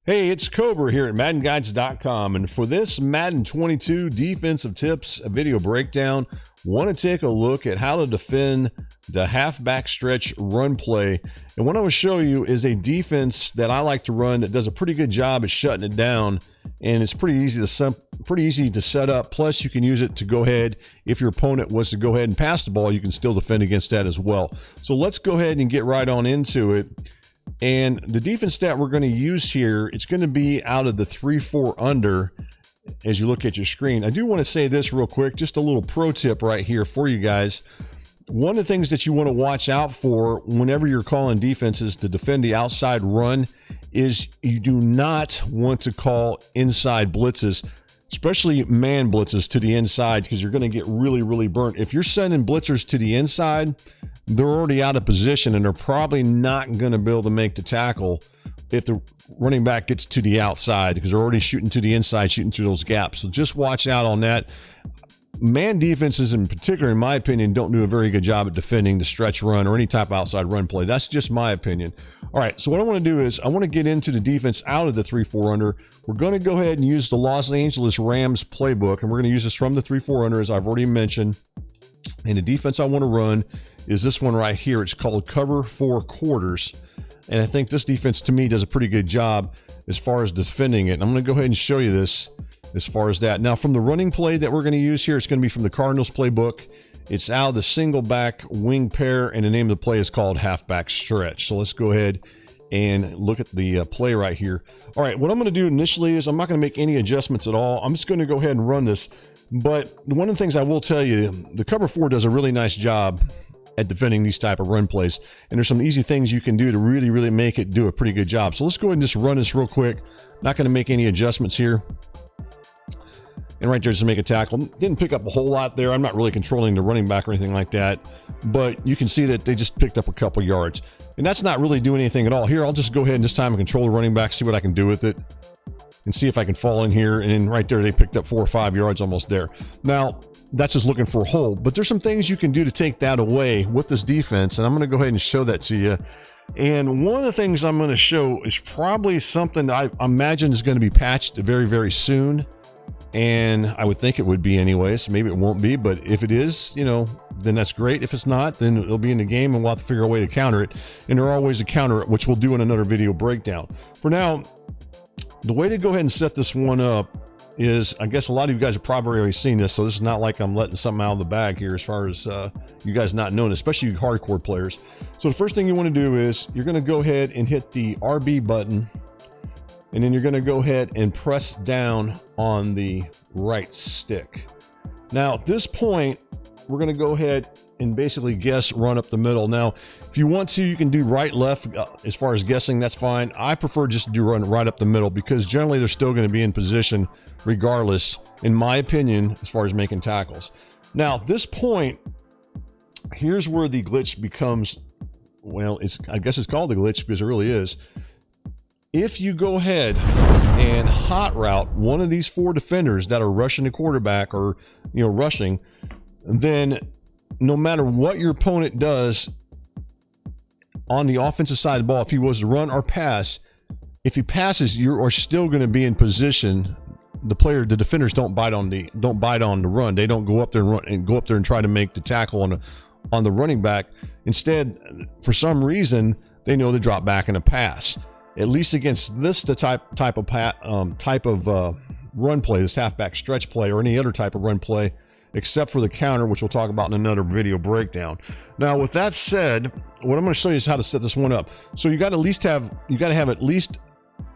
Hey, it's Cobra here at MaddenGuides.com, and for this Madden 22 defensive tips video breakdown, want to take a look at how to defend the halfback stretch run play. And what I will show you is a defense that I like to run that does a pretty good job at shutting it down, and it's pretty easy to set up. Plus, you can use it to go ahead, if your opponent was to go ahead and pass the ball, you can still defend against that as well. So let's go ahead and get right on into it. And the defense that we're going to use here, it's going to be out of the 3-4 under as you look at your screen. I do want to say this real quick, just a little pro tip right here for you guys. One of the things that you want to watch out for whenever you're calling defenses to defend the outside run is you do not want to call inside blitzes, especially man blitzes to the inside, because you're going to get really burnt. If you're sending blitzers to the inside, they're already out of position and they're probably not going to be able to make the tackle if the running back gets to the outside, because they're already shooting to the inside, shooting through those gaps. So just watch out on that. Man defenses in particular, in my opinion, don't do a very good job at defending the stretch run or any type of outside run play. That's just my opinion. All right, so what I want to do is I want to get into the defense out of the 3-4 under. We're going to go ahead and use the Los Angeles Rams playbook, and we're going to use this from the 3-4 under, as I've already mentioned. And the defense I want to run is this one right here. It's called cover 4 quarters. And I think this defense, to me, does a pretty good job as far as defending it. And I'm going to go ahead and show you this as far as that. Now, from the running play that we're going to use here, it's going to be from the Cardinals playbook. It's out of the single back wing pair, and the name of the play is called halfback stretch. So let's go ahead and look at the play right here. All right, what I'm going to do initially is I'm not going to make any adjustments at all. I'm just going to go ahead and run this. But one of the things I will tell you, the cover 4 does a really nice job at defending these type of run plays. And there's some easy things you can do to really make it do a pretty good job. So let's go ahead and just run this real quick. Not going to make any adjustments here. And right there, just make a tackle. Didn't pick up a whole lot there. I'm not really controlling the running back or anything like that. But you can see that they just picked up a couple yards. And that's not really doing anything at all. Here, I'll just go ahead and this time and control the running back, see what I can do with it. And see if I can fall in here. And then right there, they picked up 4 or 5 yards almost there. Now, that's just looking for a hole. But there's some things you can do to take that away with this defense. And I'm going to go ahead and show that to you. And one of the things I'm going to show is probably something that I imagine is going to be patched very soon. And I would think it would be anyways. Maybe it won't be. But if it is, you know, then that's great. If it's not, then it'll be in the game and we'll have to figure a way to counter it. And there are ways to counter it, which we'll do in another video breakdown. For now, the way to go ahead and set this one up is, I guess a lot of you guys have probably already seen this, so this is not like I'm letting something out of the bag here as far as you guys not knowing, especially you hardcore players. So the first thing you want to do is you're going to go ahead and hit the RB button, and then you're going to go ahead and press down on the right stick. Now at this point, we're going to go ahead and basically guess run up the middle. Now, if you want to, you can do right, left. As far as guessing, that's fine. I prefer just to do run right up the middle, because generally they're still going to be in position regardless, in my opinion, as far as making tackles. Now, at this point, here's where the glitch becomes, well, I guess it's called a glitch because it really is. If you go ahead and hot route one of these 4 defenders that are rushing the quarterback, or, you know, rushing, then no matter what your opponent does on the offensive side of the ball, if he was to run or pass, if he passes, you are still going to be in position. The defenders don't bite on the run. They don't go up there and try to make the tackle on the running back. Instead, for some reason, they know to drop back in a pass. At least against this type of run play, this halfback stretch play, or any other type of run play, except for the counter, which we'll talk about in another video breakdown. Now, with that said, what I'm going to show you is how to set this one up. So you got to have at least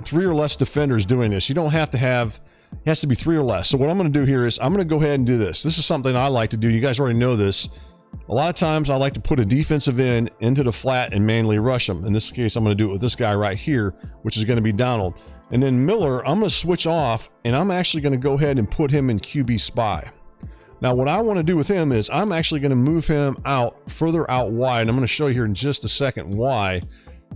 3 or less defenders doing this. You don't have to have, it has to be 3 or less. So what I'm going to do here is I'm going to go ahead and do this. This is something I like to do. You guys already know this. A lot of times I like to put a defensive end into the flat and manually rush them. In this case, I'm going to do it with this guy right here, which is going to be Donald. And then Miller, I'm going to switch off, and I'm actually going to go ahead and put him in QB spy. Now, what I want to do with him is I'm actually going to move him further out wide. I'm going to show you here in just a second why,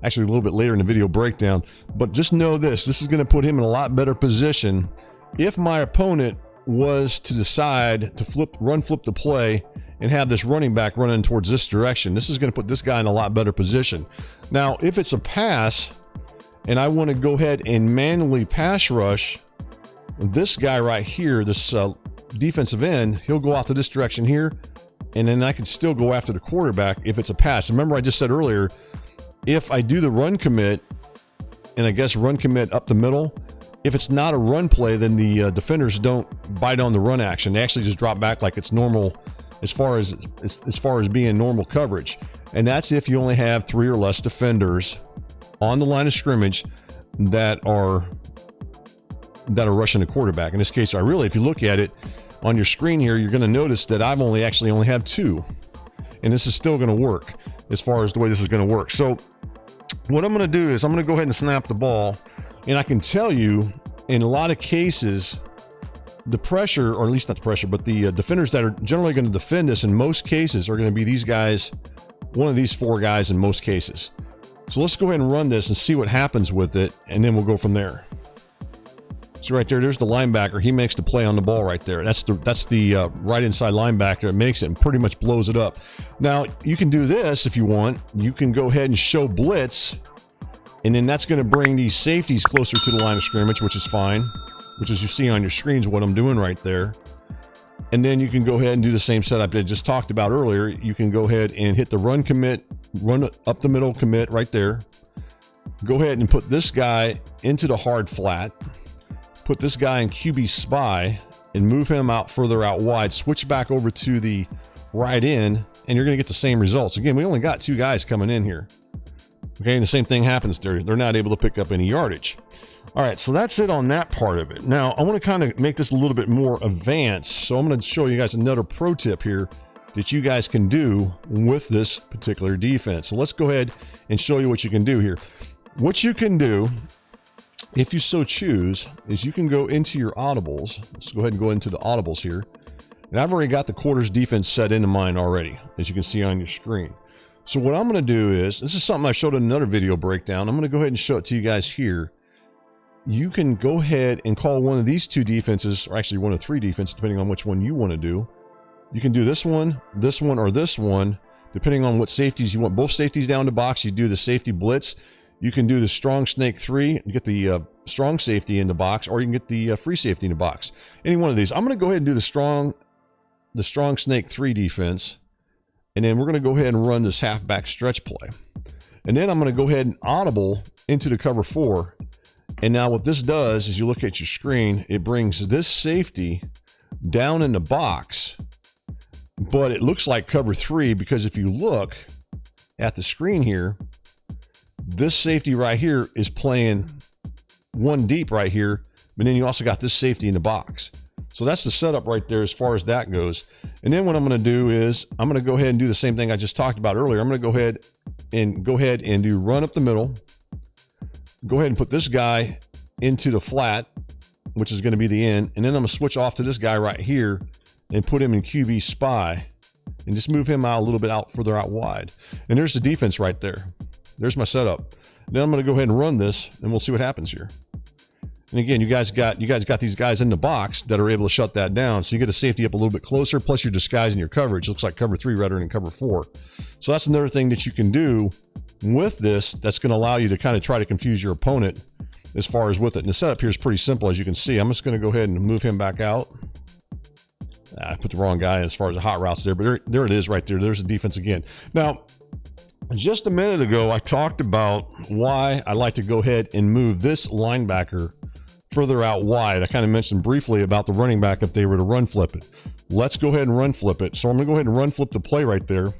actually a little bit later in the video breakdown. But just know this is going to put him in a lot better position if my opponent was to decide to flip the play and have this running back running towards this direction. This is going to put this guy in a lot better position. Now, if it's a pass, and I want to go ahead and manually pass rush this guy right here, this defensive end, he'll go out to this direction here, and then I can still go after the quarterback if it's a pass. Remember, I just said earlier, if I do the run commit, and I guess run commit up the middle, if it's not a run play, then the defenders don't bite on the run action. They actually just drop back like it's normal as far as being normal coverage. And that's if you only have 3 or less defenders on the line of scrimmage that are rushing the quarterback. In this case, if you look at it on your screen here, you're going to notice that I've only have 2, and this is still going to work as far as the way this is going to work. So what I'm going to do is I'm going to go ahead and snap the ball, and I can tell you in a lot of cases, the pressure, or at least not the pressure, but the defenders that are generally going to defend this in most cases are going to be these guys, one of these 4 guys in most cases. So let's go ahead and run this and see what happens with it, and then we'll go from there. So right there's the linebacker. He makes the play on the ball right there. That's the right inside linebacker that makes it and pretty much blows it up. Now, you can do this if you want. You can go ahead and show blitz, and then that's going to bring these safeties closer to the line of scrimmage, which is fine, which is you see on your screens what I'm doing right there. And then you can go ahead and do the same setup that I just talked about earlier. You can go ahead and hit the run commit, run up the middle commit right there. Go ahead and put this guy into the hard flat. Put this guy in QB spy and move him out further out wide. Switch back over to the right end, and you're going to get the same results. Again, we only got 2 guys coming in here. Okay, and the same thing happens there. They're not able to pick up any yardage. All right, so that's it on that part of it. Now, I want to kind of make this a little bit more advanced. So I'm going to show you guys another pro tip here that you guys can do with this particular defense. So let's go ahead and show you what you can do here. What you can do, if you so choose, is you can go into your audibles. Let's go ahead and go into the audibles here. And I've already got the quarters defense set into mine already, as you can see on your screen. So what I'm going to do is, this is something I showed in another video breakdown. I'm going to go ahead and show it to you guys here. You can go ahead and call one of these 2 defenses, or actually one of 3 defenses, depending on which one you want to do. You can do this one, or this one, depending on what safeties you want. Both safeties down the box, you do the safety blitz. You can do the strong snake 3, you get the strong safety in the box, or you can get the free safety in the box. Any one of these. I'm going to go ahead and do the strong snake 3 defense, and then we're going to go ahead and run this halfback stretch play. And then I'm going to go ahead and audible into the cover 4. And now what this does is, you look at your screen, it brings this safety down in the box, but it looks like cover 3, because if you look at the screen here, this safety right here is playing 1 deep right here, but then you also got this safety in the box. So that's the setup right there as far as that goes. And then what I'm going to do is, I'm going to go ahead and do the same thing I just talked about earlier. I'm going to go ahead and do run up the middle. Go ahead and put this guy into the flat, which is going to be the end. And then I'm going to switch off to this guy right here and put him in QB spy and just move him out a little bit further out wide. And there's the defense right there. There's my setup. Then I'm going to go ahead and run this, and we'll see what happens here. And again, you guys got these guys in the box that are able to shut that down. So you get a safety up a little bit closer, plus you're disguising your coverage. It looks like cover 3 rather than cover 4. So that's another thing that you can do with this that's going to allow you to kind of try to confuse your opponent as far as with it. And the setup here is pretty simple, as you can see. I'm just going to go ahead and move him back out. I put the wrong guy as far as the hot routes there, but there it is right there. There's the defense again. Now, just a minute ago, I talked about why I like to go ahead and move this linebacker further out wide. I kind of mentioned briefly about the running back if they were to run flip it. Let's go ahead and run flip it. So I'm going to go ahead and run flip the play right there.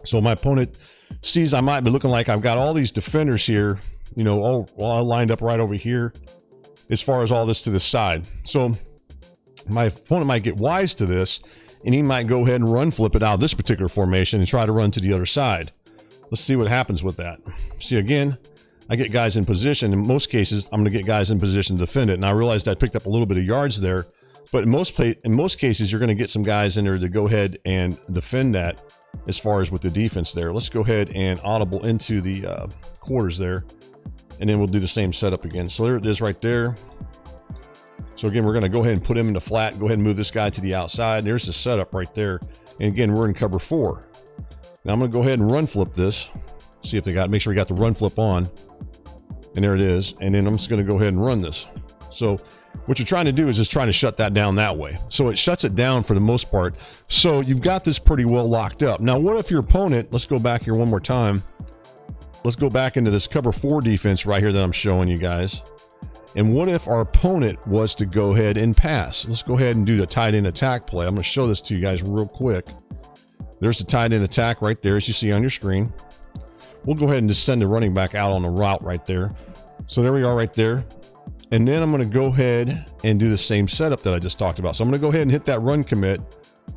So my opponent sees I might be looking like I've got all these defenders here, you know, all lined up right over here as far as all this to the side. So my opponent might get wise to this, and he might go ahead and run flip it out of this particular formation and try to run to the other side. Let's see what happens with that. See, again, I get guys in position. In most cases, I'm going to get guys in position to defend it. And I realized I picked up a little bit of yards there, but in most cases, you're going to get some guys in there to go ahead and defend that as far as with the defense there. Let's go ahead and audible into the quarters there, and then we'll do the same setup again. So there it is right there. So again, we're going to go ahead and put him in the flat, go ahead and move this guy to the outside. There's the setup right there. And again, we're in cover 4. Now I'm going to go ahead and run flip this. See if make sure we got the run flip on. And there it is. And then I'm just going to go ahead and run this. So what you're trying to do is just trying to shut that down that way. So it shuts it down for the most part. So you've got this pretty well locked up. Now, what if your opponent, let's go back here one more time. Let's go back into this cover 4 defense right here that I'm showing you guys. And what if our opponent was to go ahead and pass? Let's go ahead and do the tight end attack play. I'm going to show this to you guys real quick. There's the tight end attack right there, as you see on your screen. We'll go ahead and just send the running back out on the route right there. So there we are right there. And then I'm going to go ahead and do the same setup that I just talked about. So I'm going to go ahead and hit that run commit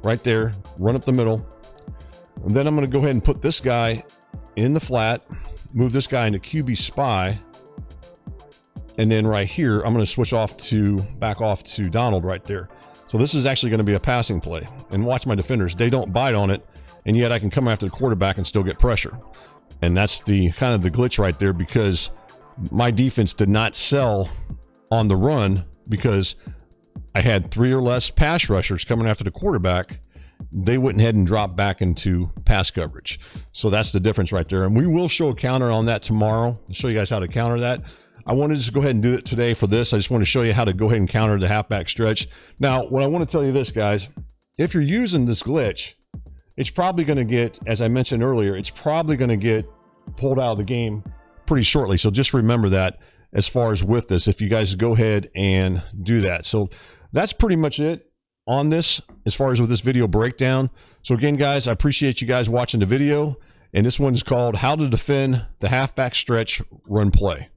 right there, run up the middle. And then I'm going to go ahead and put this guy in the flat, move this guy into QB spy. And then right here, I'm going to switch back off to Donald right there. So this is actually going to be a passing play. And watch my defenders. They don't bite on it. And yet I can come after the quarterback and still get pressure. And that's the kind of the glitch right there, because my defense did not sell on the run because I had 3 or less pass rushers coming after the quarterback. They went ahead and dropped back into pass coverage. So that's the difference right there. And we will show a counter on that tomorrow. I'll show you guys how to counter that. I wanted to just go ahead and do it today for this. I just want to show you how to go ahead and counter the halfback stretch. Now, what I want to tell you this, guys, if you're using this glitch, it's probably going to get, as I mentioned earlier, it's probably going to get pulled out of the game pretty shortly. So just remember that as far as with this, if you guys go ahead and do that. So that's pretty much it on this as far as with this video breakdown. So again, guys, I appreciate you guys watching the video. And this one is called How to Defend the Halfback Stretch Run Play.